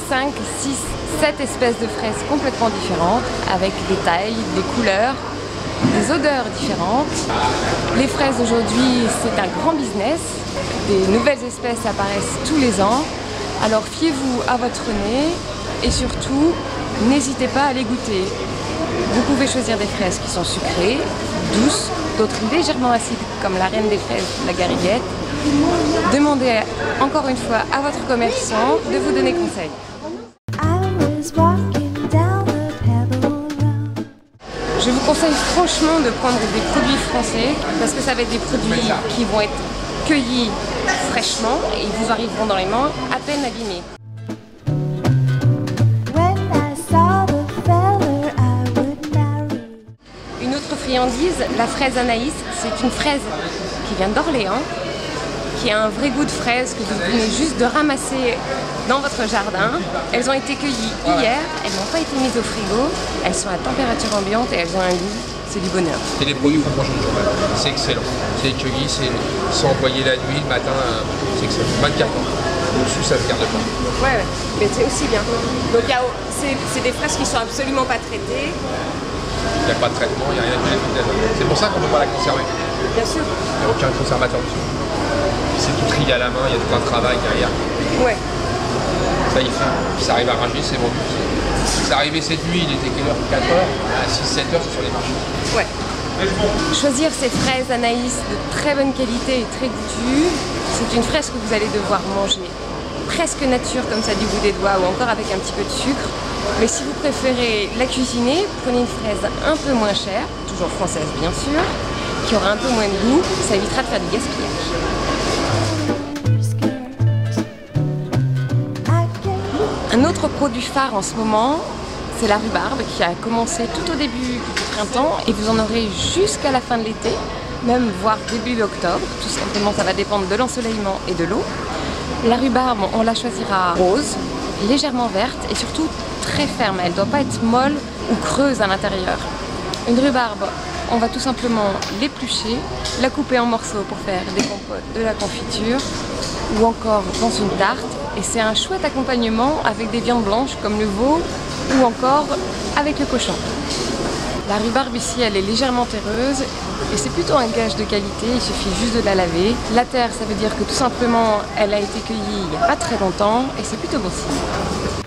5, 6, 7 espèces de fraises complètement différentes, avec des tailles, des couleurs, des odeurs différentes. Les fraises aujourd'hui, c'est un grand business. Des nouvelles espèces apparaissent tous les ans. Alors fiez-vous à votre nez et surtout, n'hésitez pas à les goûter. Vous pouvez choisir des fraises qui sont sucrées, douces, d'autres légèrement acides comme la reine des fraises, la gariguette. Demandez encore une fois à votre commerçant de vous donner conseil. Je vous conseille franchement de prendre des produits français parce que ça va être des produits qui vont être cueillis fraîchement et ils vous arriveront dans les mains à peine abîmés. Une autre friandise, la fraise Anaïs, c'est une fraise qui vient d'Orléans, qui a un vrai goût de fraise que vous venez juste de ramasser dans votre jardin. Elles ont été cueillies hier, elles n'ont pas été mises au frigo, elles sont à température ambiante et elles ont un goût, c'est du bonheur. C'est des produits qu'on mange au journal, c'est excellent. C'est cueilli, c'est employé la nuit, le matin, c'est excellent. 24 ans. Au-dessus, ça ne se garde pas. Ouais, mais c'est aussi bien. Donc c'est des fraises qui sont absolument pas traitées. Il n'y a pas de traitement, il n'y a rien de c'est pour ça qu'on ne peut pas la conserver. Bien sûr. Il n'y a aucun conservateur dessus. C'est tout trié à la main, il y a tout un travail derrière. Ouais. Ça y fait. Ça arrive à ranger, c'est vendu. C'est arrivé cette nuit, il était quelle heure? 4 heures. À 6-7 heures, c'est sur les marchés. Ouais. Choisir ces fraises Anaïs de très bonne qualité et très goûtues, c'est une fraise que vous allez devoir manger presque nature comme ça du bout des doigts ou encore avec un petit peu de sucre. Mais si vous préférez la cuisiner, prenez une fraise un peu moins chère, toujours française bien sûr, qui aura un peu moins de goût, ça évitera de faire du gaspillage. Un autre produit phare en ce moment, c'est la rhubarbe qui a commencé tout au début du printemps et vous en aurez jusqu'à la fin de l'été, même voire début d'octobre. Tout simplement, ça va dépendre de l'ensoleillement et de l'eau. La rhubarbe, on la choisira rose, légèrement verte et surtout très ferme. Elle ne doit pas être molle ou creuse à l'intérieur. Une rhubarbe, on va tout simplement l'éplucher, la couper en morceaux pour faire des compotes, de la confiture ou encore dans une tarte. Et c'est un chouette accompagnement avec des viandes blanches comme le veau ou encore avec le cochon. La rhubarbe ici, elle est légèrement terreuse et c'est plutôt un gage de qualité, il suffit juste de la laver. La terre, ça veut dire que tout simplement, elle a été cueillie il n'y a pas très longtemps et c'est plutôt bon signe.